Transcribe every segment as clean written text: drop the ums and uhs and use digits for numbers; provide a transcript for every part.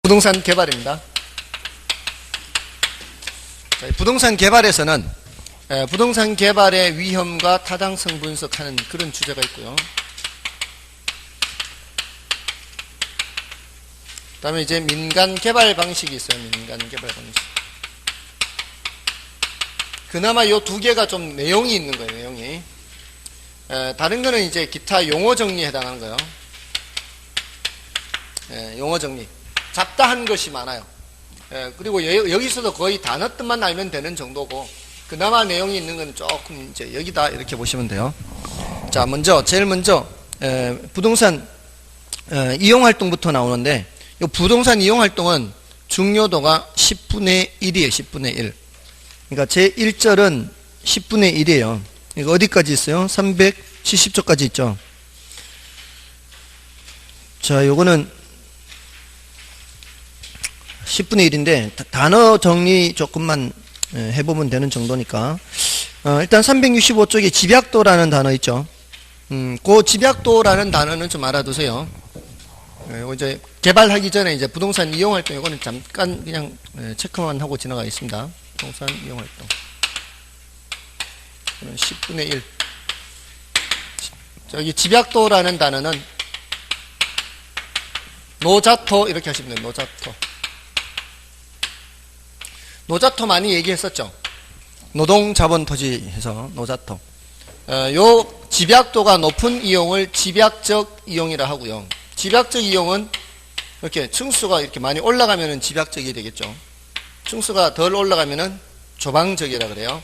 부동산 개발입니다. 부동산 개발에서는 부동산 개발의 위험과 타당성 분석하는 그런 주제가 있고요. 그 다음에 이제 민간 개발 방식이 있어요. 민간 개발 방식. 그나마 요 두 개가 좀 내용이 있는 거예요. 내용이. 다른 거는 이제 기타 용어 정리에 해당하는 거예요. 용어 정리. 잡다한 것이 많아요. 그리고 여기서도 거의 단어 뜻만 알면 되는 정도고, 그나마 내용이 있는 건 조금 이제 여기다 이렇게 보시면 돼요. 자, 제일 먼저, 부동산, 이용 활동부터 나오는데, 이 부동산 이용 활동은 중요도가 10분의 1이에요. 10분의 1. 그러니까 제 1절은 10분의 1이에요. 이거 어디까지 있어요? 370조까지 있죠. 자, 요거는 10분의 1인데 단어 정리 조금만 해보면 되는 정도니까 일단 365쪽에 집약도라는 단어 있죠. 그 집약도라는 단어는 좀 알아두세요. 이제 개발하기 전에 이제 부동산 이용활동 이거는 잠깐 그냥 체크만 하고 지나가겠습니다. 부동산 이용활동 10분의 1. 저기 집약도라는 단어는 노자토 이렇게 하시면 돼요. 노자토 많이 얘기했었죠. 노동자본토지 해서 노자토. 요 집약도가 높은 이용을 집약적 이용이라 하고요. 집약적 이용은 이렇게 층수가 이렇게 많이 올라가면은 집약적이 되겠죠. 층수가 덜 올라가면은 조방적이라 그래요.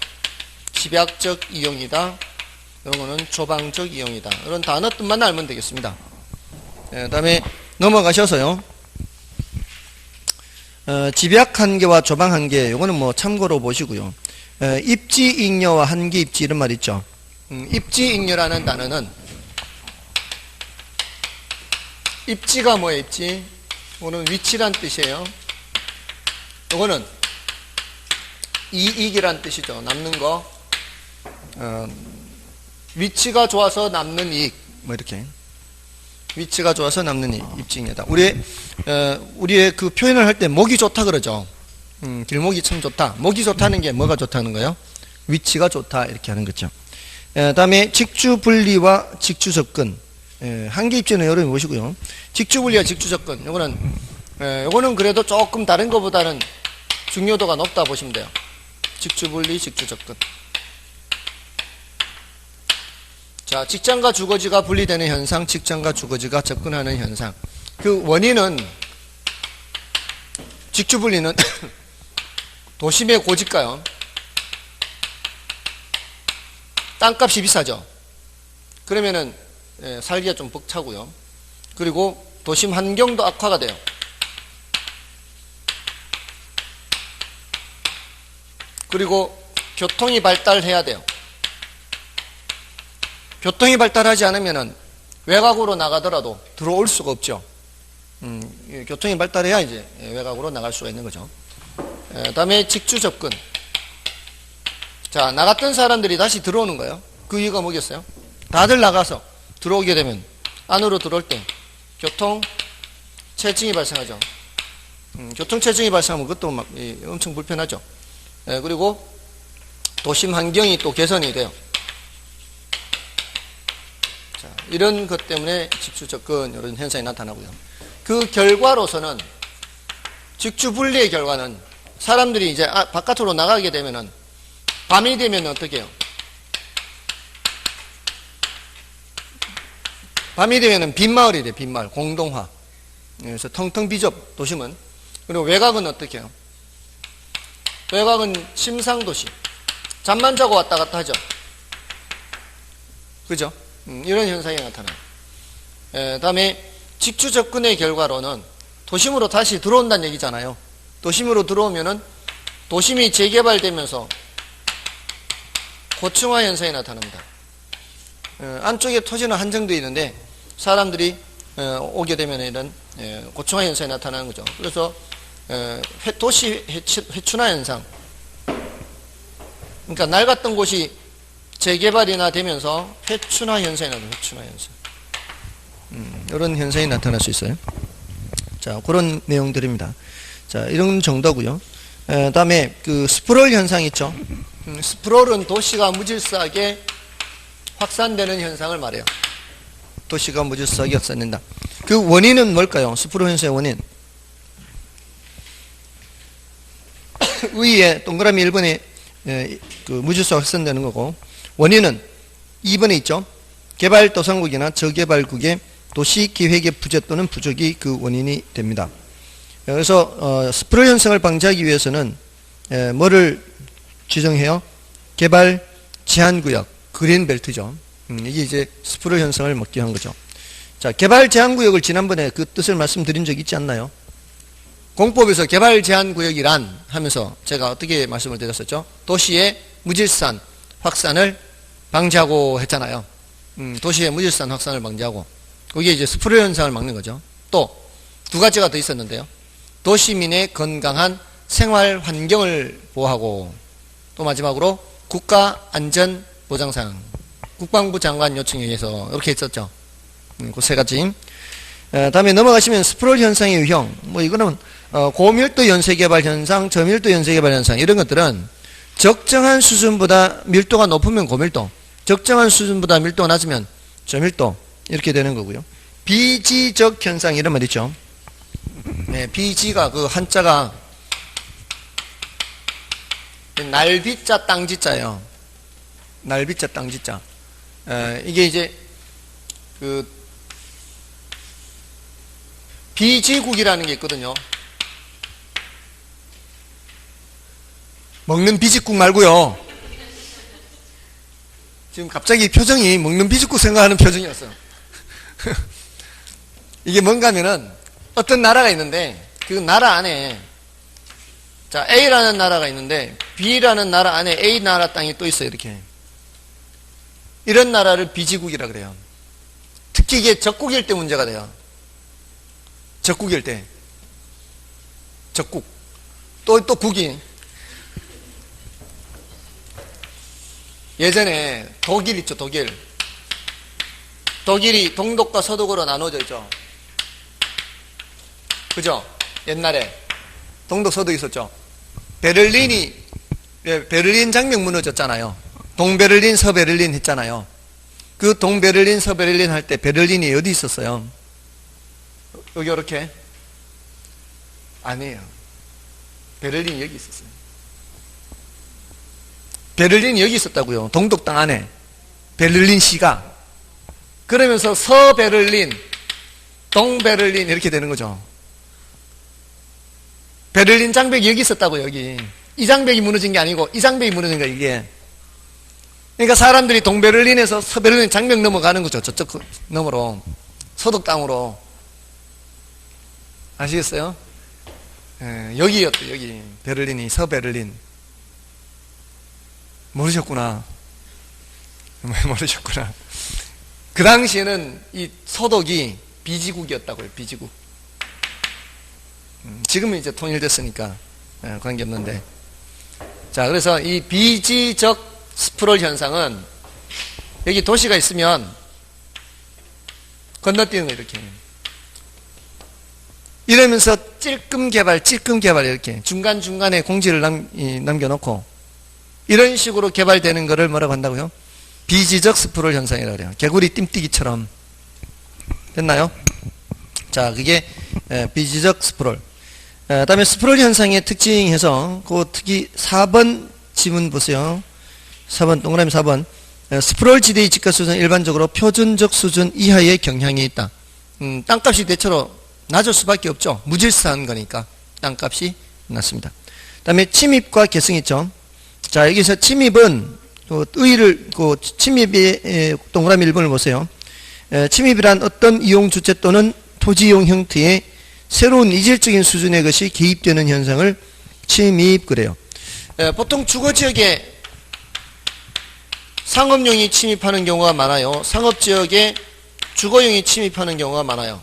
집약적 이용이다. 이런 거는 조방적 이용이다. 이런 단어 뜻만 알면 되겠습니다. 그 다음에 넘어가셔서요. 집약 한계와 조방 한계, 요거는 뭐 참고로 보시고요. 입지 잉여와 한계 입지 이런 말 있죠. 입지 잉여라는 단어는 입지가 뭐예요? 입지. 이거는 위치란 뜻이에요. 요거는 이익이란 뜻이죠. 남는 거. 위치가 좋아서 남는 이익. 뭐 이렇게. 위치가 좋아서 남는 입지잉여다. 우리의 그 표현을 할 때 목이 좋다 그러죠. 길목이 참 좋다. 목이 좋다는 게 뭐가 좋다는 거예요? 위치가 좋다 이렇게 하는 거죠. 다음에 직주 분리와 직주 접근. 한계 입지는 여러분이 보시고요. 직주 분리와 직주 접근. 요거는 그래도 조금 다른 것보다는 중요도가 높다 보시면 돼요. 직주 분리, 직주 접근. 자, 직장과 주거지가 분리되는 현상, 직장과 주거지가 접근하는 현상. 그 원인은, 직주 분리는 도심의 고집가요. 땅값이 비싸죠. 그러면은 살기가 좀 벅차고요. 그리고 도심 환경도 악화가 돼요. 그리고 교통이 발달해야 돼요. 교통이 발달하지 않으면 외곽으로 나가더라도 들어올 수가 없죠. 교통이 발달해야 이제 외곽으로 나갈 수가 있는 거죠. 다음에 직주 접근. 자, 나갔던 사람들이 다시 들어오는 거예요. 그 이유가 뭐겠어요? 다들 나가서 들어오게 되면 안으로 들어올 때 교통 체증이 발생하죠. 교통 체증이 발생하면 그것도 막 엄청 불편하죠. 그리고 도심 환경이 또 개선이 돼요. 이런 것 때문에 직주 접근 이런 현상이 나타나고요. 그 결과로서는 직주 분리의 결과는 사람들이 이제 바깥으로 나가게 되면은 밤이 되면 어떻게 해요? 밤이 되면은 빈마을이 돼요. 빈마을 공동화. 그래서 텅텅 비죠 도심은. 그리고 외곽은 어떻게 해요? 외곽은 침상도시. 잠만 자고 왔다 갔다 하죠. 그죠? 이런 현상이 나타나요. 다음에 직주 접근의 결과로는 도심으로 다시 들어온다는 얘기잖아요. 도심으로 들어오면은 도심이 재개발되면서 고층화 현상이 나타납니다. 안쪽에 토지는 한정되어 있는데 사람들이 오게 되면 이런 고층화 현상이 나타나는 거죠. 그래서 도시 회춘화 현상. 그러니까 낡았던 곳이 재개발이나 되면서 회춘화 현상이 나타나요. 회춘화 현상. 이런 현상이 나타날 수 있어요. 자, 그런 내용들입니다. 자, 이런 정도고요. 다음에 그 스프롤 현상 있죠. 스프롤은 도시가 무질서하게 확산되는 현상을 말해요. 도시가 무질서하게 확산된다. 그 원인은 뭘까요? 스프롤 현상의 원인. 위에 동그라미 1번에 그 무질서 확산되는 거고, 원인은 2번에 있죠. 개발도상국이나 저개발국의 도시계획의 부재 또는 부족이 그 원인이 됩니다. 그래서 스프롤 현상을 방지하기 위해서는 뭐를 지정해요? 개발 제한구역, 그린벨트죠. 이게 이제 스프롤 현상을 막기 위한 거죠. 자, 개발 제한구역을 지난번에 그 뜻을 말씀드린 적 있지 않나요? 공법에서 개발 제한구역이란 하면서 제가 어떻게 말씀을 드렸었죠? 도시의 무질서한 확산을 방지하고 했잖아요. 도시의 무질서한 확산을 방지하고, 그게 이제 스프롤 현상을 막는 거죠. 또 두 가지가 더 있었는데요. 도시민의 건강한 생활 환경을 보호하고, 또 마지막으로 국가 안전 보장상, 국방부 장관 요청에 의해서 이렇게 했었죠. 그 세 가지. 다음에 넘어가시면 스프롤 현상의 유형. 뭐 이거는 고밀도 연쇄개발 현상, 저밀도 연쇄개발 현상, 이런 것들은 적정한 수준보다 밀도가 높으면 고밀도, 적정한 수준보다 밀도가 낮으면 저밀도, 이렇게 되는 거고요. 비지적 현상, 이런 말 있죠. 네, 비지가 그 한자가 날비자 땅지자예요. 날비자 땅지자. 이게 이제 그 비지국이라는 게 있거든요. 먹는 비지국 말고요. 지금 갑자기 표정이 먹는 비지국 생각하는 표정이었어요. 이게 뭔가 하면은 어떤 나라가 있는데, 그 나라 안에, 자, A라는 나라가 있는데 B라는 나라 안에 A 나라 땅이 또 있어요. 이렇게. 이런 나라를 비지국이라 그래요. 특히 이게 적국일 때 문제가 돼요. 적국일 때. 적국. 또 국이. 예전에 독일 있죠, 독일. 독일이 동독과 서독으로 나눠져 있죠. 그죠? 옛날에. 동독, 서독 있었죠. 베를린 장벽 무너졌잖아요. 동베를린, 서베를린 했잖아요. 그 동베를린, 서베를린 할 때 베를린이 어디 있었어요? 여기 이렇게? 아니에요. 베를린이 여기 있었어요. 베를린이 여기 있었다고요. 동독 땅 안에. 베를린시가. 그러면서 서베를린, 동베를린 이렇게 되는 거죠. 베를린 장벽이 여기 있었다고요. 여기. 이 장벽이 무너진 게 아니고 이 장벽이 무너진 거예요. 이게. 그러니까 사람들이 동베를린에서 서베를린 장벽 넘어가는 거죠. 저쪽 너머로. 서독 땅으로. 아시겠어요? 여기였대. 여기. 베를린이 서베를린. 모르셨구나. 모르셨구나. 그 당시에는 이 서독이 비지국이었다고요. 비지국. 지금은 이제 통일됐으니까 관계없는데. 자, 그래서 이 비지적 스프롤 현상은 여기 도시가 있으면 건너뛰는 거예요. 이렇게. 이러면서 찔끔 개발 이렇게 중간중간에 공지를 남겨놓고 이런 식으로 개발되는 거를 뭐라고 한다고요? 비지적 스프롤 현상이라고 그래요. 개구리 띵뛰기처럼. 됐나요? 자, 그게 비지적 스프롤. 다음에 스프롤 현상의 특징에서 그 특히 4번 지문 보세요. 4번 동그라미 4번. 스프롤 지대의 집가 수준은 일반적으로 표준적 수준 이하의 경향이 있다. 땅값이 대체로 낮을 수밖에 없죠. 무질서한 거니까 땅값이 낮습니다. 다음에 침입과 계승 있죠. 자, 여기서 침입은 침입의 동그라미 1번을 보세요. 침입이란 어떤 이용 주체 또는 토지 이용 형태의 새로운 이질적인 수준의 것이 개입되는 현상을 침입 그래요. 보통 주거지역에 상업용이 침입하는 경우가 많아요. 상업지역에 주거용이 침입하는 경우가 많아요.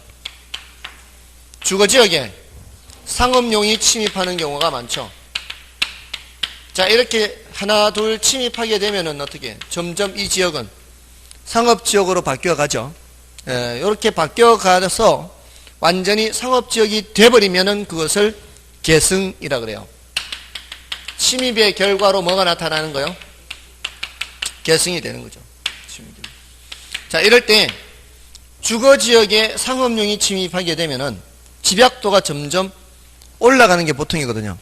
주거지역에 상업용이 침입하는 경우가 많죠. 자, 이렇게 하나 둘 침입하게 되면은 어떻게 점점 이 지역은 상업지역으로 바뀌어가죠. 이렇게 바뀌어가서 완전히 상업지역이 돼버리면은 그것을 계승이라 그래요. 침입의 결과로 뭐가 나타나는 거요? 계승이 되는 거죠. 자, 이럴 때 주거지역에 상업용이 침입하게 되면은 집약도가 점점 올라가는 게 보통이거든요.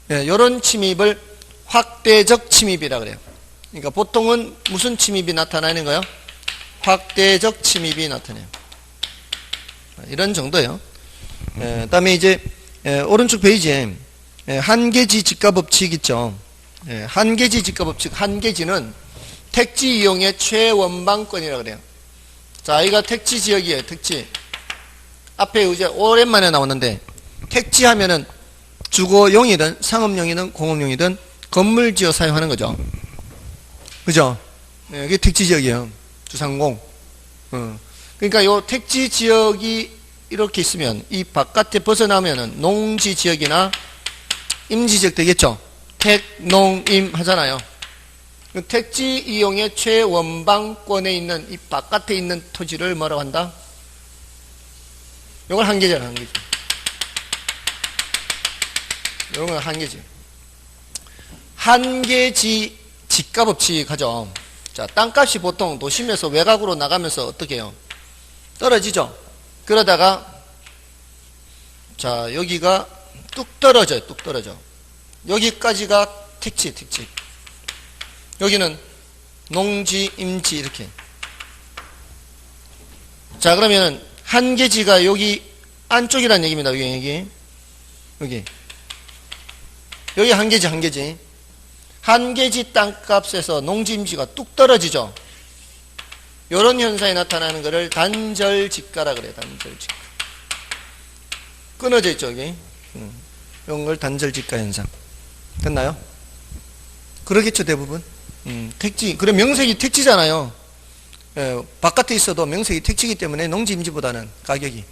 이런 침입을 확대적 침입이라 그래요. 그러니까 보통은 무슨 침입이 나타나는 거요? 확대적 침입이 나타나요. 이런 정도예요. 그다음에 이제 오른쪽 페이지에 한계지 집가법칙 있죠. 한계지 집가법칙, 한계지는 택지 이용의 최원방권이라고 그래요. 자, 이가 택지 지역이에요. 택지. 앞에 이제 오랜만에 나왔는데 택지 하면은 주거용이든 상업용이든 공업용이든 건물 지어 사용하는 거죠. 그죠? 이게 택지 지역이에요. 주상공. 그러니까 요 택지 지역이 이렇게 있으면 이 바깥에 벗어나면은 농지 지역이나 임지 지역 되겠죠. 택, 농, 임 하잖아요. 택지 이용의 최원방권에 있는 이 바깥에 있는 토지를 뭐라고 한다? 이걸 한계잖아, 한계지. 이런 건 한계지. 한계지 집가법칙 하죠. 자, 땅값이 보통 도심에서 외곽으로 나가면서 어떻게 해요? 떨어지죠. 그러다가 자, 여기가 뚝 떨어져요. 뚝 떨어져. 여기까지가 택지. 여기는 농지, 임지 이렇게. 자, 그러면 한계지가 여기 안쪽이라는 얘기입니다. 여기 한계지. 한계지 땅값에서 농지, 임지가 뚝 떨어지죠. 이런 현상이 나타나는 것을 단절지가라 그래요. 단절지가. 끊어져 있죠, 여기. 이런 걸 단절지가 현상. 됐나요? 그러겠죠, 대부분. 택지. 그래, 명색이 택지잖아요. 바깥에 있어도 명색이 택지이기 때문에 농지, 임지보다는 가격이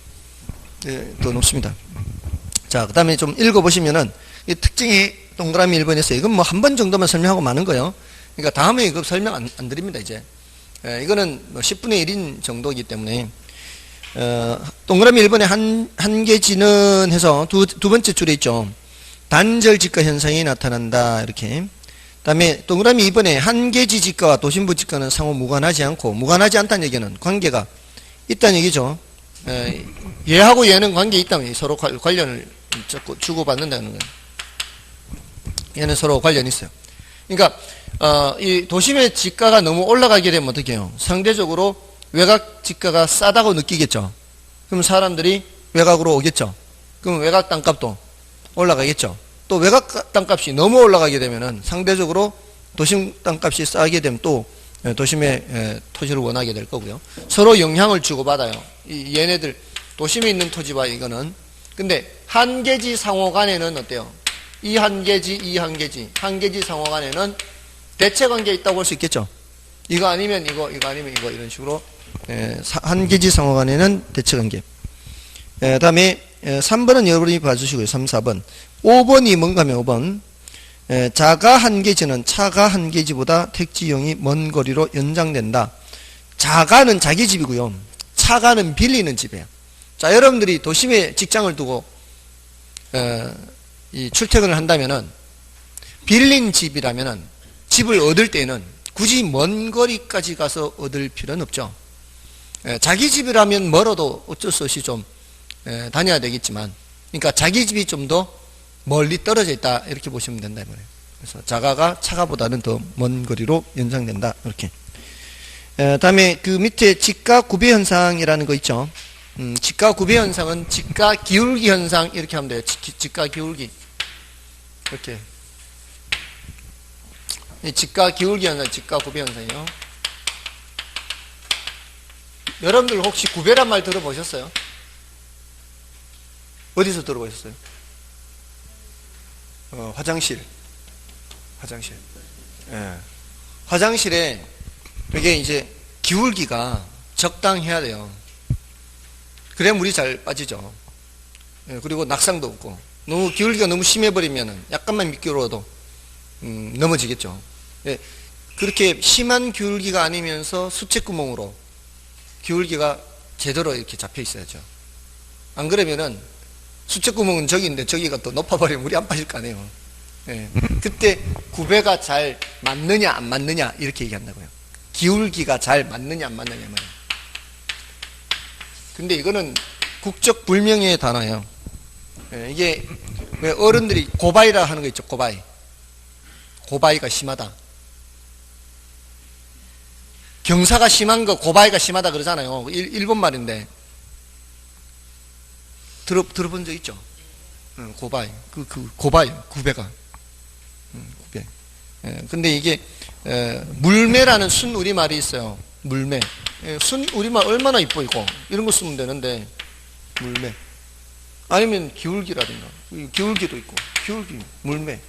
더 높습니다. 자, 그 다음에 좀 읽어보시면은, 이 특징이 동그라미 1번에 있어요. 이건 뭐 한 번 정도만 설명하고 마는 거예요. 그러니까 다음에 이거 설명 안 드립니다, 이제. 이거는 뭐 10분의 1인 정도이기 때문에. 동그라미 1번에 한계지는 해서 두 번째 줄에 있죠. 단절지가 현상이 나타난다. 이렇게. 다음에 동그라미 2번에 한계지 지가와 도심부 지가는 상호 무관하지 않고, 무관하지 않다는 얘기는 관계가 있다는 얘기죠. 얘하고 얘는 관계 있다면 서로 관련을 주고받는다는 거예요. 얘는 서로 관련이 있어요. 그러니까 이 도심의 지가가 너무 올라가게 되면 어떻게 해요? 상대적으로 외곽 지가가 싸다고 느끼겠죠. 그럼 사람들이 외곽으로 오겠죠. 그럼 외곽 땅값도 올라가겠죠. 또 외곽 땅값이 너무 올라가게 되면은 상대적으로 도심 땅값이 싸게 되면 또 도심의 토지를 원하게 될 거고요. 서로 영향을 주고받아요. 얘네들 도심에 있는 토지와 이거는. 근데 한계지 상호 간에는 어때요? 이 한계지 한계지 상호 간에는 대체 관계에 있다고 볼 수 있겠죠. 이거 아니면 이거 아니면 이거 이런 식으로 한계지 상호 간에는 대체 관계. 다음에 3번은 여러분이 봐주시고요. 3, 4번. 5번이 뭔가 하면 5번. 자가 한계지는 차가 한계지보다 택지용이 먼 거리로 연장된다. 자가는 자기 집이고요. 차가는 빌리는 집이에요. 자, 여러분들이 도심에 직장을 두고 이 출퇴근을 한다면은 빌린 집이라면은 집을 얻을 때는 굳이 먼 거리까지 가서 얻을 필요는 없죠. 자기 집이라면 멀어도 어쩔 수 없이 좀 다녀야 되겠지만, 그러니까 자기 집이 좀 더 멀리 떨어져 있다 이렇게 보시면 된다 이 말이에요. 그래서 자가가 차가보다는 더 먼 거리로 연장된다 이렇게. 다음에 그 밑에 지가 구배 현상이라는 거 있죠. 지가 구배 현상은 지가 기울기 현상 이렇게 하면 돼요. 지가 기울기 이렇게. 지가 기울기 현상, 지가 구배 현상이요. 여러분들 혹시 구배란 말 들어보셨어요? 어디서 들어보셨어요? 화장실. 예. 화장실에 이게 이제 기울기가 적당해야 돼요. 그래야 물이 잘 빠지죠. 예, 그리고 낙상도 없고. 너무 기울기가 너무 심해버리면 약간만 미끄러워도 넘어지겠죠. 예, 그렇게 심한 기울기가 아니면서 수채구멍으로 기울기가 제대로 이렇게 잡혀 있어야죠. 안 그러면은 수채구멍은 저기인데 저기가 또 높아버리면 물이 안 빠질 거 아니에요. 예. 그때 구배가 잘 맞느냐 안 맞느냐 이렇게 얘기한다고요. 기울기가 잘 맞느냐 안 맞느냐 말이에요. 근데 이거는 국적 불명예의 단어예요. 예. 이게 왜 어른들이 고바이라 하는 거 있죠. 고바이. 고바이가 심하다. 경사가 심한 거 고바이가 심하다 그러잖아요. 일본 말인데 들어본 적 있죠? 고바이. 고바이. 구배가. 구배. 예, 근데 이게, 물매라는 순 우리말이 있어요. 물매. 예, 순 우리말 얼마나 이뻐, 이거. 이런 거 쓰면 되는데, 물매. 아니면 기울기라든가. 기울기도 있고, 기울기, 물매.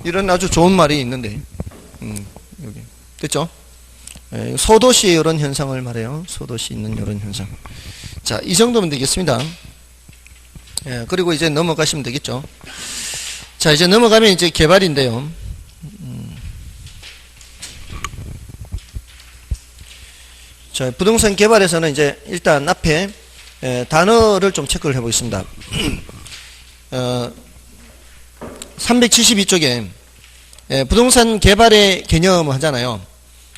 이런 아주 좋은 말이 있는데, 여기. 됐죠? 예, 소도시의 이런 현상을 말해요. 소도시 있는 이런 현상. 자, 이 정도면 되겠습니다. 예, 그리고 이제 넘어가시면 되겠죠. 자, 이제 넘어가면 이제 개발인데요. 자, 부동산 개발에서는 이제 일단 앞에 단어를 좀 체크를 해보겠습니다. 372쪽에 부동산 개발의 개념을 하잖아요.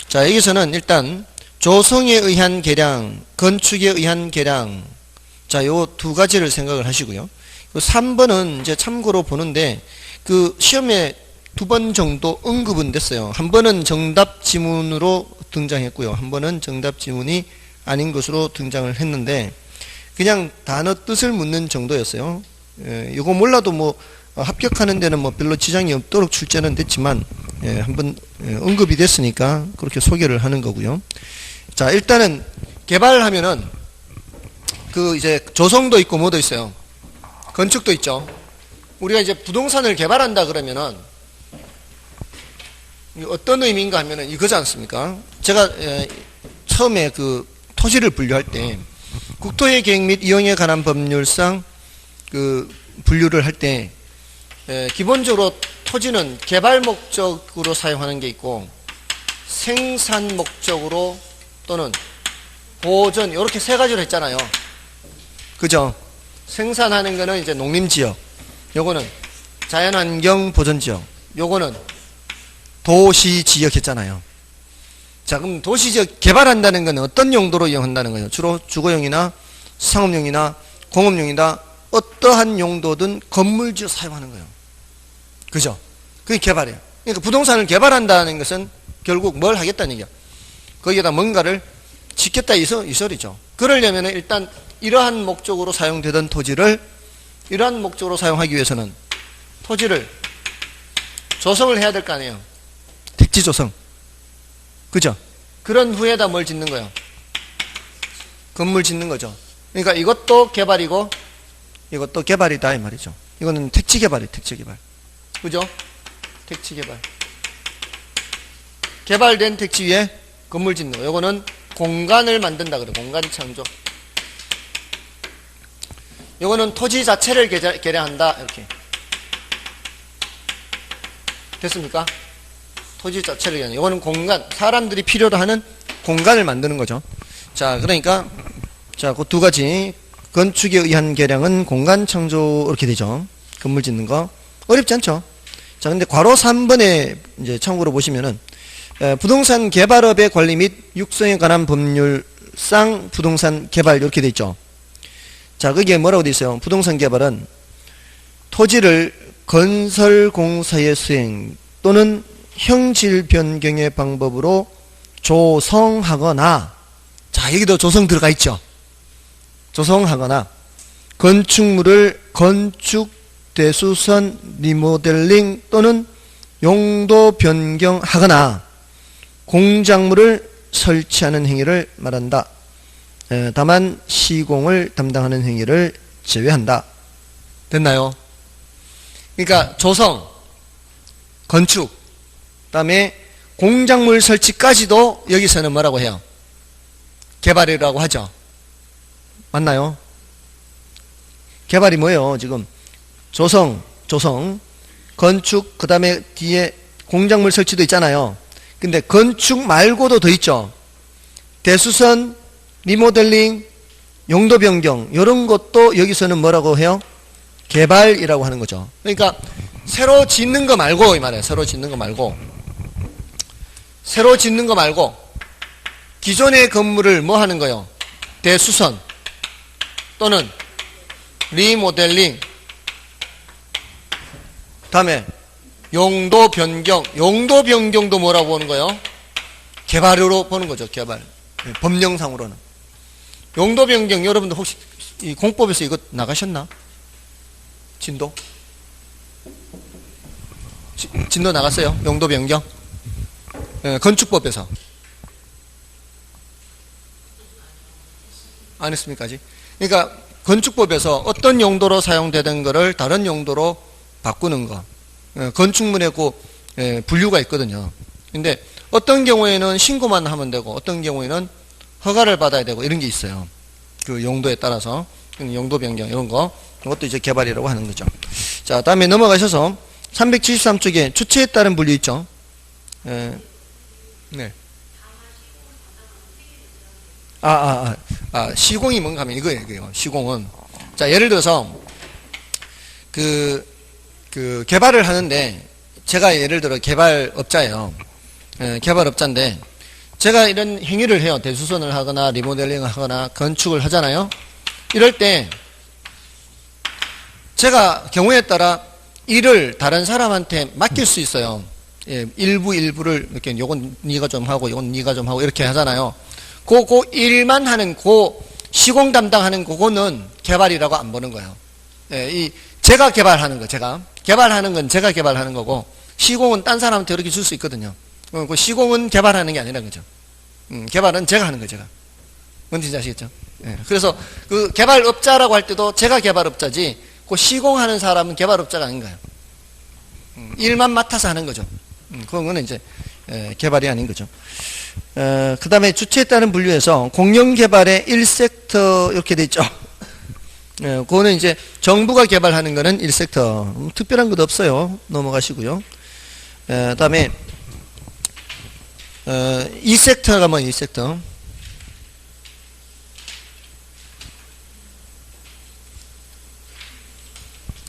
자, 여기서는 일단 조성에 의한 계량, 건축에 의한 계량. 자, 요 두 가지를 생각을 하시고요. 3번은 이제 참고로 보는데, 그 시험에 2번 정도 언급은 됐어요. 한 번은 정답 지문으로 등장했고요. 한 번은 정답 지문이 아닌 것으로 등장을 했는데, 그냥 단어 뜻을 묻는 정도였어요. 요거 몰라도 뭐, 합격하는 데는 뭐 별로 지장이 없도록 출제는 됐지만, 한번 언급이 됐으니까 그렇게 소개를 하는 거고요. 자, 일단은 개발하면은 그 이제 조성도 있고 뭐도 있어요. 건축도 있죠. 우리가 이제 부동산을 개발한다 그러면은 어떤 의미인가 하면은 이거지 않습니까? 제가 처음에 그 토지를 분류할 때 국토의 계획 및 이용에 관한 법률상 그 분류를 할 때 기본적으로 토지는 개발 목적으로 사용하는 게 있고 생산 목적으로 또는 보전 이렇게 세 가지로 했잖아요. 그죠? 생산하는 거는 이제 농림지역, 요거는 자연환경 보전지역, 요거는 도시지역 했잖아요. 자, 그럼 도시지역 개발한다는 건 어떤 용도로 이용한다는 거예요? 주로 주거용이나 상업용이나 공업용이나 어떠한 용도든 건물지어 사용하는 거예요. 그죠? 그게 개발이에요. 그러니까 부동산을 개발한다는 것은 결국 뭘 하겠다는 얘기야. 거기에다 뭔가를 짓겠다 이 소리죠. 그러려면 일단 이러한 목적으로 사용되던 토지를 이러한 목적으로 사용하기 위해서는 토지를 조성을 해야 될 거 아니에요. 택지 조성. 그죠? 그런 후에다 뭘 짓는 거예요? 건물 짓는 거죠. 그러니까 이것도 개발이고 이것도 개발이다 이 말이죠. 이거는 택지 개발이에요. 택지 개발. 그죠? 택지 개발. 개발된 택지 위에 건물 짓는 거. 이거는 공간을 만든다 그래. 공간 창조. 이거는 토지 자체를 개량한다. 이렇게. 됐습니까? 토지 자체를 개량. 이거는 공간. 사람들이 필요로 하는 공간을 만드는 거죠. 자, 그러니까 자, 그 두 가지. 건축에 의한 개량은 공간 창조 이렇게 되죠. 건물 짓는 거. 어렵지 않죠? 자, 근데 괄호 3번에 이제 참고로 보시면은 부동산 개발업의 관리 및 육성에 관한 법률상 부동산 개발 이렇게 돼 있죠. 자, 거기에 뭐라고 돼 있어요? 부동산 개발은 토지를 건설공사의 수행 또는 형질 변경의 방법으로 조성하거나, 자, 여기도 조성 들어가 있죠. 조성하거나 건축물을 건축, 대수선, 리모델링 또는 용도 변경하거나 공작물을 설치하는 행위를 말한다. 다만 시공을 담당하는 행위를 제외한다. 됐나요? 그러니까 조성, 건축, 그다음에 공작물 설치까지도 여기서는 뭐라고 해요? 개발이라고 하죠. 맞나요? 개발이 뭐예요? 지금 조성, 건축, 그 다음에 뒤에 공작물 설치도 있잖아요. 근데 건축 말고도 더 있죠. 대수선, 리모델링, 용도 변경 이런 것도 여기서는 뭐라고 해요? 개발이라고 하는 거죠. 그러니까 새로 짓는 거 말고 이 말이에요. 새로 짓는 거 말고 기존의 건물을 뭐 하는 거요? 대수선 또는 리모델링, 다음에 용도 변경도 뭐라고 보는 거예요? 개발으로 보는 거죠. 개발. 법령상으로는. 용도 변경, 여러분들 혹시 이 공법에서 이거 나가셨나? 진도 나갔어요? 용도 변경? 건축법에서. 안 했습니까? 아직? 그러니까 건축법에서 어떤 용도로 사용되던 거를 다른 용도로 바꾸는 거. 건축물에 그 분류가 있거든요. 근데 어떤 경우에는 신고만 하면 되고 어떤 경우에는 허가를 받아야 되고 이런 게 있어요. 그 용도에 따라서 용도 변경 이런 거 이것도 이제 개발이라고 하는 거죠. 자, 다음에 넘어가셔서 373쪽에 주체에 따른 분류 있죠. 네. 시공이 뭔가 하면 이거예요. 시공은. 자, 예를 들어서 그 개발을 하는데 제가 예를 들어 개발업자예요. 개발업자인데 제가 이런 행위를 해요. 대수선을 하거나 리모델링을 하거나 건축을 하잖아요. 이럴 때 제가 경우에 따라 일을 다른 사람한테 맡길 수 있어요. 예, 일부를 이렇게 요건 네가 좀 하고 요건 네가 좀 하고 이렇게 하잖아요. 그 일만 하는 시공 담당하는 그거는 개발이라고 안 보는 거예요. 예, 제가 개발하는 거, 제가 개발하는 거고 시공은 딴 사람한테 이렇게 줄 수 있거든요. 그 시공은 개발하는 게 아니라는 거죠. 개발은 제가 하는 거예요, 제가. 뭔지 아시겠죠? 예, 그래서 그 개발업자라고 할 때도 제가 개발업자지 그 시공하는 사람은 개발업자가 아닌 거예요. 일만 맡아서 하는 거죠. 그거는 이제 개발이 아닌 거죠. 그 다음에 주체에 따른 분류에서 공영개발의 1섹터 이렇게 돼 있죠. 그거는 이제 정부가 개발하는 거는 1섹터. 특별한 것도 없어요. 넘어가시고요. 그 다음에 2섹터가 뭐 2섹터.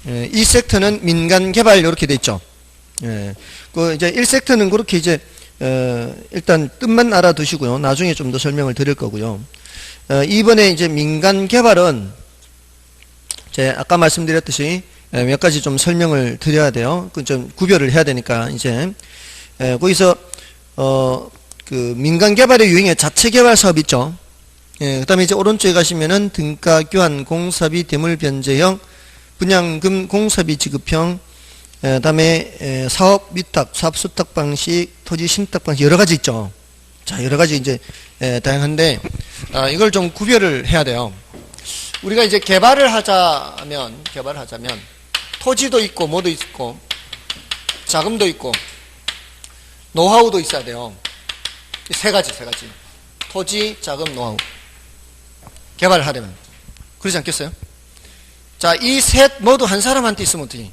이 섹터는 민간 개발 이렇게 돼 있죠. 그 이제 1섹터는 그렇게 이제 일단 뜻만 알아두시고요. 나중에 좀 더 설명을 드릴 거고요. 이번에 이제 민간 개발은 제 아까 말씀드렸듯이 몇 가지 좀 설명을 드려야 돼요. 그 좀 구별을 해야 되니까 이제 거기서 그 민간 개발의 유형의 자체 개발 사업 있죠. 그다음에 이제 오른쪽에 가시면은 등가 교환 공사비 대물 변제형 분양금 공사비 지급형, 다음에 사업 위탁, 사업 수탁 방식, 토지 신탁 방식 여러 가지 있죠. 자, 여러 가지 이제 다양한데 이걸 좀 구별을 해야 돼요. 우리가 이제 개발을 하자면 토지도 있고 뭐도 있고 자금도 있고 노하우도 있어야 돼요. 세 가지. 토지, 자금, 노하우. 개발을 하려면 그러지 않겠어요? 자, 이 셋 모두 한 사람한테 있으면 어떻게?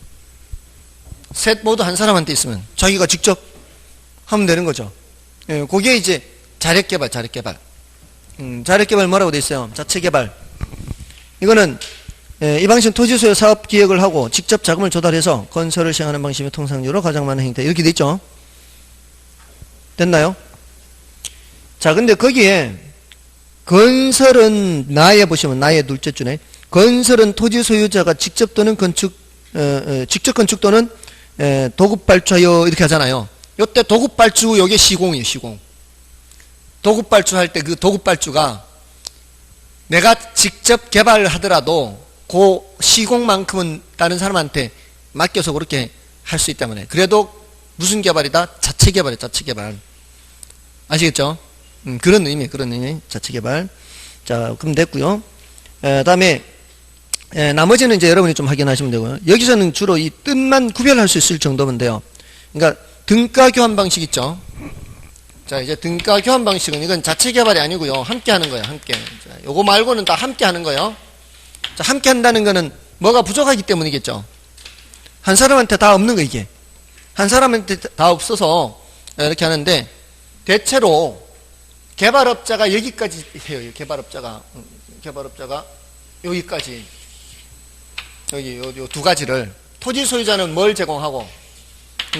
셋 모두 한 사람한테 있으면 자기가 직접 하면 되는 거죠. 그게 이제 자력개발. 자력개발 뭐라고 돼 있어요? 자체개발. 이거는 이 방식은 토지소유 사업 기획을 하고 직접 자금을 조달해서 건설을 시행하는 방식의 통상적으로 가장 많은 형태. 이렇게 돼 있죠. 됐나요? 자, 근데 거기에 건설은 보시면 나의 둘째 줄에 건설은 토지 소유자가 직접 또는 직접 건축 또는 도급 발주하여 이렇게 하잖아요. 요때 도급 발주 요게 시공이에요, 시공. 도급 발주할 때 그 도급 발주가 내가 직접 개발을 하더라도 그 시공만큼은 다른 사람한테 맡겨서 그렇게 할 수 있기 때문에 그래도 무슨 개발이다? 자체 개발. 아시겠죠? 그런 의미, 자체 개발. 자, 그럼 됐고요. 다음에 나머지는 이제 여러분이 좀 확인하시면 되고요. 여기서는 주로 이 뜻만 구별할 수 있을 정도면 돼요. 그러니까 등가 교환 방식 있죠. 자, 이제 등가 교환 방식은 이건 자체 개발이 아니고요. 함께 하는 거예요. 함께. 자, 요거 말고는 다 함께 하는 거예요. 자, 함께 한다는 거는 뭐가 부족하기 때문이겠죠. 한 사람한테 다 없는 거 이게. 한 사람한테 다 없어서 이렇게 하는데 대체로 개발업자가 여기까지 해요. 개발업자가 여기까지, 여기 요 두 가지를, 토지 소유자는 뭘 제공하고,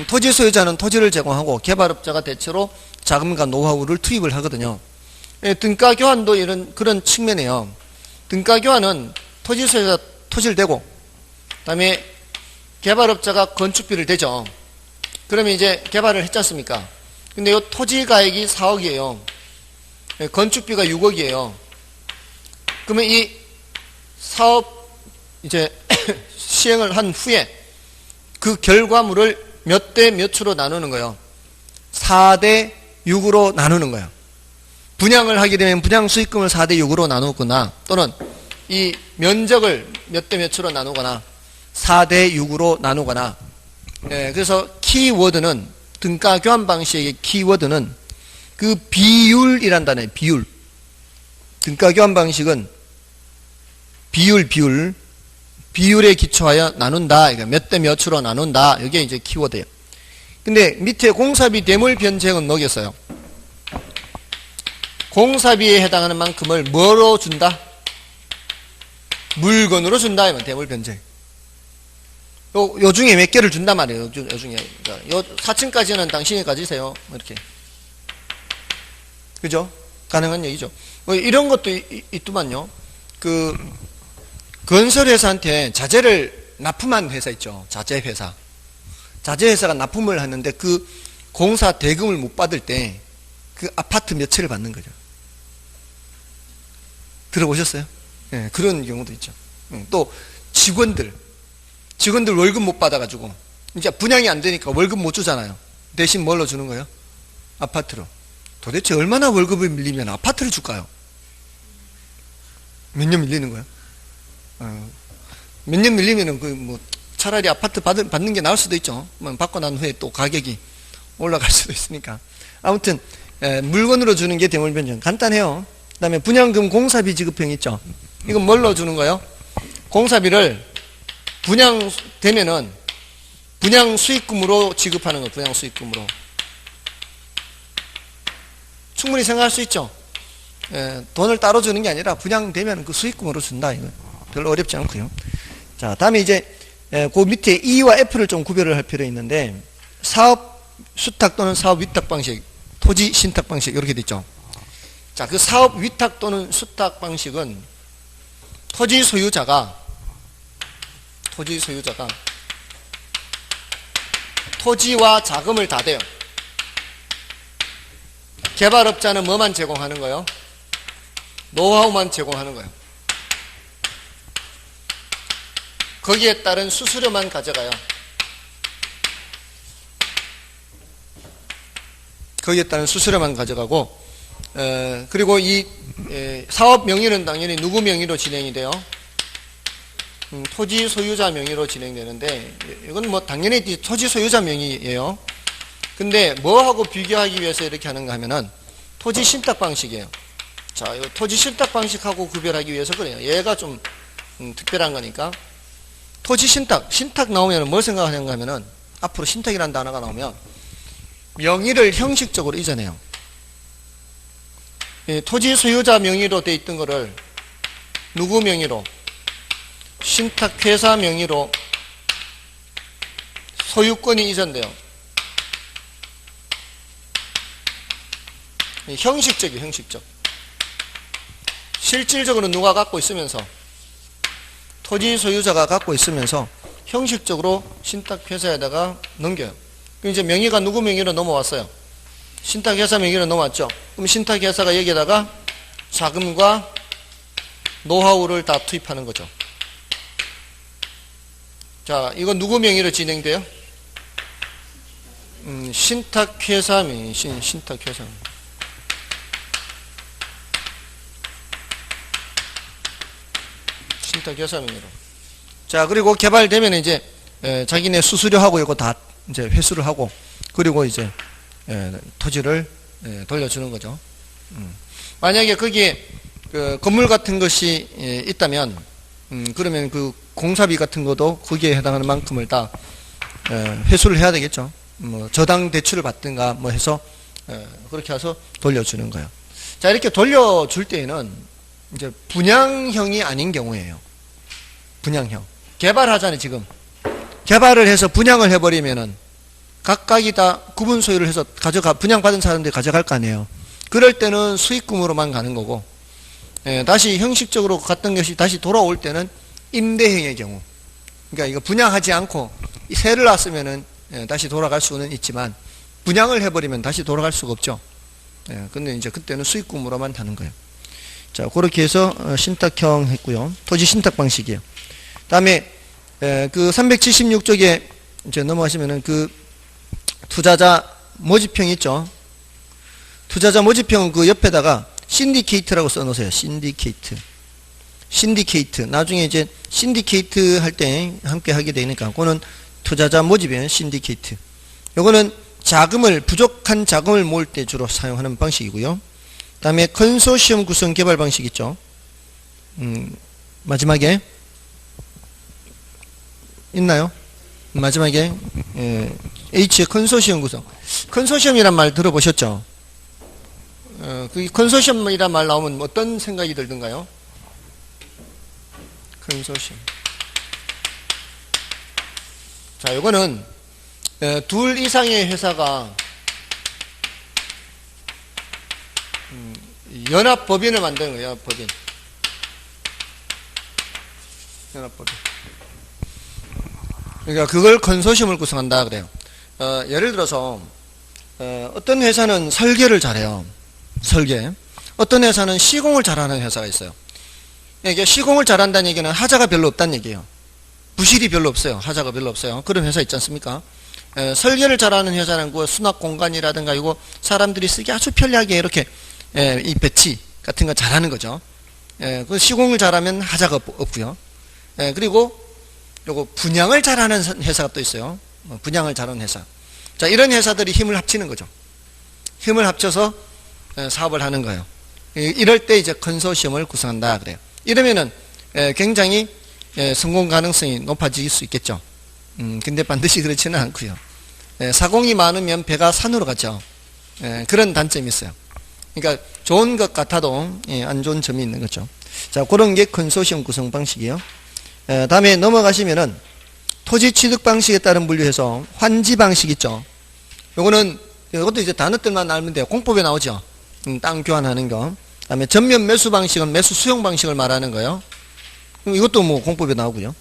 토지 소유자는 토지를 제공하고, 개발업자가 대체로 자금과 노하우를 투입을 하거든요. 등가 교환도 그런 측면이에요. 등가 교환은 토지 소유자 토지를 대고, 그 다음에 개발업자가 건축비를 대죠. 그러면 이제 개발을 했지 않습니까? 근데 이 토지 가액이 4억이에요. 건축비가 6억이에요. 그러면 이 사업 이제 시행을 한 후에 그 결과물을 몇 대 몇으로 나누는 거예요. 4대 6으로 나누는 거예요. 분양을 하게 되면 분양 수익금을 4대 6으로 나누거나, 또는 이 면적을 몇 대 몇으로 나누거나 4대 6으로 나누거나. 그래서 키워드는, 등가 교환 방식의 키워드는 그 비율이란 단어예요. 비율. 등가 교환 방식은 비율에 기초하여 나눈다. 그러니까 몇 대 몇으로 나눈다. 이게 이제 키워드예요. 근데 밑에 공사비 대물 변제액은 녹였어요. 공사비에 해당하는 만큼을 뭐로 준다? 물건으로 준다. 이면 대물 변제액. 요 중에 몇 개를 준단 말이에요. 요 중에. 그러니까 요 4층까지는 당신이 가지세요. 뭐 이렇게. 그죠? 가능한 얘기죠. 뭐 이런 것도 있더만요. 그, 건설회사한테 자재를 납품한 회사 있죠. 자재회사. 자재회사가 납품을 하는데 그 공사 대금을 못 받을 때 그 아파트 몇 채를 받는 거죠. 들어보셨어요? 네, 그런 경우도 있죠. 또 직원들 월급 못 받아가지고 이제 분양이 안 되니까 월급 못 주잖아요. 대신 뭘로 주는 거예요? 아파트로. 도대체 얼마나 월급을 밀리면 아파트를 줄까요? 몇 년 밀리는 거예요? 몇 년 밀리면은 차라리 아파트 받는 게 나을 수도 있죠. 받고 난 후에 또 가격이 올라갈 수도 있으니까. 아무튼 물건으로 주는 게 대물 변경. 간단해요. 그 다음에 분양금 공사비 지급형 있죠. 이건 뭘로 주는 거예요? 공사비를 분양되면은 분양 수익금으로 지급하는 거예요. 분양 수익금으로. 충분히 생각할 수 있죠. 돈을 따로 주는 게 아니라 분양되면 그 수익금으로 준다. 이거 별로 어렵지 않고요. 자, 다음에 이제 그 밑에 E와 F를 좀 구별을 할 필요 있는데, 사업 수탁 또는 사업 위탁 방식, 토지 신탁 방식 이렇게 돼 있죠. 자, 그 사업 위탁 또는 수탁 방식은 토지 소유자가 토지와 자금을 다 대요. 개발업자는 뭐만 제공하는 거예요? 노하우만 제공하는 거예요. 거기에 따른 수수료만 가져가요. 거기에 따른 수수료만 가져가고, 그리고 이 사업 명의는 당연히 누구 명의로 진행이 돼요? 토지 소유자 명의로 진행되는데, 이건 뭐 당연히 토지 소유자 명의예요. 근데 뭐하고 비교하기 위해서 이렇게 하는가 하면은 토지 신탁 방식이에요. 자, 이 토지 신탁 방식하고 구별하기 위해서 그래요. 얘가 좀 특별한 거니까. 토지 신탁 나오면 뭘 생각하는가 하면은, 앞으로 신탁이라는 단어가 나오면 명의를 형식적으로 이전해요. 토지 소유자 명의로 돼 있던 거를 누구 명의로? 신탁회사 명의로 소유권이 이전돼요. 형식적이에요. 형식적. 실질적으로 누가 갖고 있으면서, 토지 소유자가 갖고 있으면서 형식적으로 신탁회사에다가 넘겨요. 그럼 이제 명의가 누구 명의로 넘어왔어요? 신탁회사 명의로 넘어왔죠. 그럼 신탁회사가 여기에다가 자금과 노하우를 다 투입하는 거죠. 자, 이건 누구 명의로 진행돼요? 신탁회사 명의, 신탁회사 명의. 신탁회사 명의로. 자, 그리고 개발되면 이제 자기네 수수료하고 이거 다 이제 회수를 하고, 그리고 이제 토지를 돌려주는 거죠. 만약에 거기에 그 건물 같은 것이 있다면, 그러면 그 공사비 같은 것도 거기에 해당하는 만큼을 다 회수를 해야 되겠죠. 뭐 저당 대출을 받든가 뭐 해서 그렇게 해서 돌려주는 거예요. 자, 이렇게 돌려줄 때에는 이제 분양형이 아닌 경우예요. 분양형. 개발하잖아요, 지금. 개발을 해서 분양을 해버리면은 각각이 다 구분 소유를 해서 분양받은 사람들이 가져갈 거 아니에요. 그럴 때는 수익금으로만 가는 거고, 다시 형식적으로 갔던 것이 다시 돌아올 때는 임대형의 경우. 그러니까 이거 분양하지 않고 세를 놨으면은 다시 돌아갈 수는 있지만, 분양을 해버리면 다시 돌아갈 수가 없죠. 근데 이제 그때는 수익금으로만 하는 거예요. 자, 그렇게 해서 신탁형 했고요. 토지 신탁 방식이에요. 다음에 그 376쪽에 이제 넘어가시면은 그 투자자 모집형 있죠. 투자자 모집형 그 옆에다가 신디케이트라고 써놓으세요. 신디케이트. 나중에 이제 신디케이트 할 때 함께 하게 되니까 그거는 투자자 모집이에요. 신디케이트. 요거는 부족한 자금을 모을 때 주로 사용하는 방식이고요. 그 다음에 컨소시엄 구성 개발 방식 있죠. 마지막에 있나요? 마지막에 H 컨소시엄 구성. 컨소시엄이란 말 들어보셨죠? 그 컨소시엄이란 말 나오면 어떤 생각이 들던가요? 컨소시엄. 자, 요거는 둘 이상의 회사가 연합법인을 만드는 거예요. 연합법인. 그러니까 그걸 컨소시엄을 구성한다 그래요. 예를 들어서 어떤 회사는 설계를 잘해요. 어떤 회사는 시공을 잘하는 회사가 있어요. 이게 시공을 잘한다는 얘기는 하자가 별로 없다는 얘기예요. 부실이 별로 없어요. 하자가 별로 없어요. 그런 회사 있지 않습니까? 설계를 잘하는 회사는 그 수납 공간이라든가 이거 사람들이 쓰기 아주 편리하게 이렇게 이 배치 같은 거 잘하는 거죠. 그 시공을 잘하면 하자가 없고요. 그리고 요거 분양을 잘하는 회사가 또 있어요. 분양을 잘하는 회사. 자, 이런 회사들이 힘을 합치는 거죠. 힘을 합쳐서 사업을 하는 거예요. 이럴 때 이제 컨소시엄을 구성한다 그래요. 이러면은 굉장히 성공 가능성이 높아질 수 있겠죠. 근데 반드시 그렇지는 않고요. 사공이 많으면 배가 산으로 가죠. 그런 단점이 있어요. 그러니까 좋은 것 같아도 안 좋은 점이 있는 거죠. 자, 그런 게 컨소시엄 구성 방식이에요. 다음에 넘어가시면은 토지 취득 방식에 따른 분류해서 환지 방식 있죠. 이것도 이제 단어들만 알면 돼요. 공법에 나오죠. 땅 교환하는 거. 다음에 전면 매수 방식은 매수 수용 방식을 말하는 거예요. 이것도 뭐 공법에 나오고요.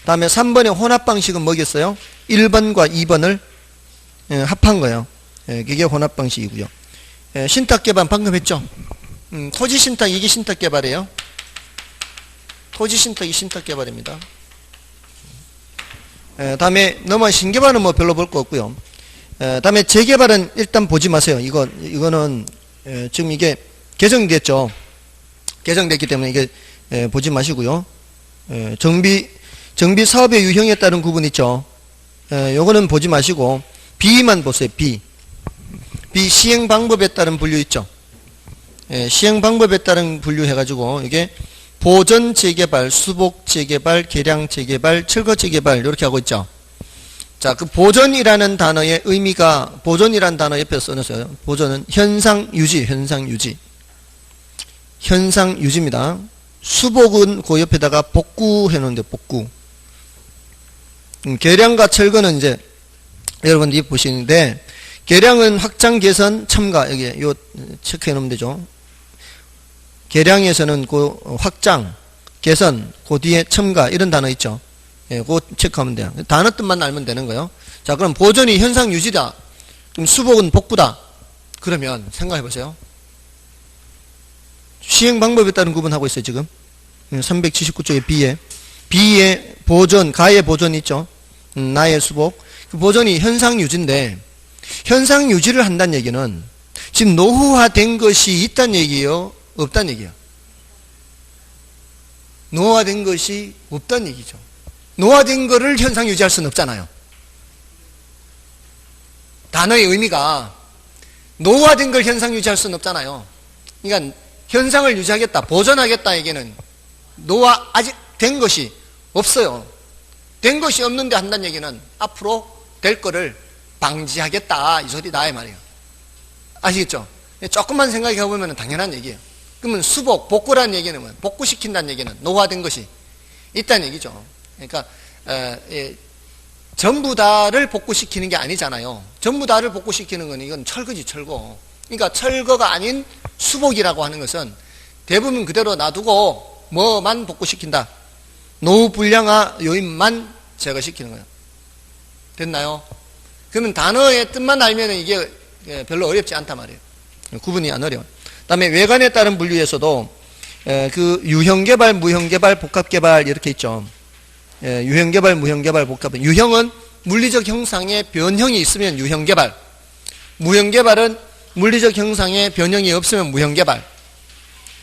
다음에 3번의 혼합 방식은 뭐겠어요? 1번과 2번을 합한 거예요. 그게 혼합 방식이고요. 신탁 개발 방금 했죠. 토지 신탁 이게 신탁 개발이에요. 토지 신탁이 신탁 개발입니다. 다음에 신개발은 뭐 별로 볼 거 없고요. 다음에 재개발은 일단 보지 마세요. 이거는 지금 이게 개정됐죠. 개정됐기 때문에 이게 보지 마시고요. 정비 사업의 유형에 따른 구분 있죠. 요거는 보지 마시고 B만 보세요. B 시행 방법에 따른 분류 있죠. 시행 방법에 따른 분류 해가지고 이게 보전 재개발, 수복 재개발, 개량 재개발, 철거 재개발 이렇게 하고 있죠. 자, 그 보전이라는 단어의 의미가 보전이라는 단어 옆에 써놓으세요. 보전은 현상 유지입니다. 수복은 그 옆에다가 복구해 놓은데 복구. 개량과 철거는 이제 여러분들이 보시는데 개량은 확장 개선 첨가 여기 요 체크해 놓으면 되죠. 개량에서는 그 확장 개선 그 뒤에 첨가 이런 단어 있죠. 그거 체크하면 돼요. 단어 뜻만 알면 되는 거예요. 자, 그럼 보전이 현상 유지다. 그럼 수복은 복구다. 그러면 생각해 보세요. 시행 방법에 따른 구분하고 있어요, 지금. 379쪽에 B에 보전, 가의 보전 있죠. 나의 수복. 그 보전이 현상 유지인데, 현상 유지를 한다는 얘기는 지금 노후화된 것이 있다는 얘기예요? 없다는 얘기예요? 노후화된 것이 없다는 얘기죠. 노화된 거를 현상 유지할 수는 없잖아요. 단어의 의미가 노화된 걸 현상 유지할 수는 없잖아요. 그러니까 현상을 유지하겠다, 보존하겠다 얘기는 노화 아직 된 것이 없어요. 된 것이 없는데 한다는 얘기는 앞으로 될 거를 방지하겠다 이 소리다 이 말이에요. 아시겠죠? 조금만 생각해 보면 당연한 얘기예요. 그러면 수복, 복구라는 얘기는 뭐 복구시킨다는 얘기는 노화된 것이 있다는 얘기죠. 그러니까 전부 다를 복구시키는 게 아니잖아요. 전부 다를 복구시키는 건 이건 철거지, 철거. 그러니까 철거가 아닌 수복이라고 하는 것은 대부분 그대로 놔두고 뭐만 복구시킨다. 노후 불량화 요인만 제거시키는 거예요. 됐나요? 그러면 단어의 뜻만 알면 이게 별로 어렵지 않단 말이에요. 구분이 안 어려워요. 그 다음에 외관에 따른 분류에서도 그 유형개발, 무형개발, 복합개발 이렇게 있죠. 유형개발, 무형개발, 복합개발. 유형은 물리적 형상의 변형이 있으면 유형개발. 무형개발은 물리적 형상의 변형이 없으면 무형개발.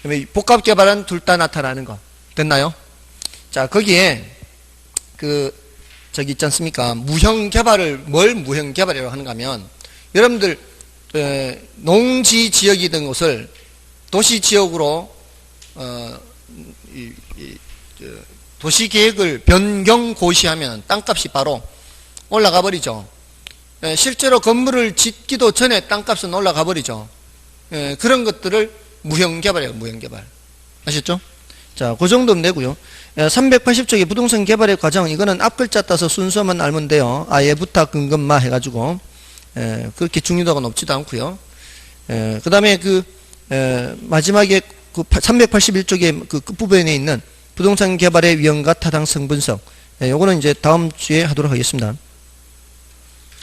그다음에 복합개발은 둘 다 나타나는 거. 됐나요? 자, 거기에 저기 있지 않습니까? 무형개발을 뭘 무형개발이라고 하는가 하면 여러분들 농지 지역이던 곳을 도시 지역으로 도시계획을 변경 고시하면 땅값이 바로 올라가 버리죠. 실제로 건물을 짓기도 전에 땅값은 올라가 버리죠. 그런 것들을 무형개발이에요. 무형개발. 아셨죠? 자, 그 정도면 되고요. 380쪽의 부동산 개발의 과정, 이거는 앞글자 따서 순서만 알면 돼요. 아예 부탁 근검마 해가지고 그렇게 중요도가 높지도 않고요. 그 다음에 마지막에 381쪽의 그 끝부분에 있는 부동산 개발의 위험과 타당성 분석. 요거는 이제 다음 주에 하도록 하겠습니다.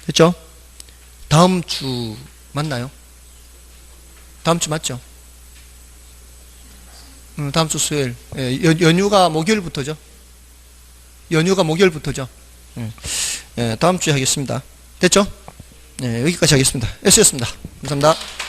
됐죠? 다음 주 맞나요? 다음 주 맞죠? 다음 주 수요일. 연휴가 목요일부터죠. 연휴가 목요일부터죠. 다음 주에 하겠습니다. 됐죠? 여기까지 하겠습니다. S였습니다. 감사합니다.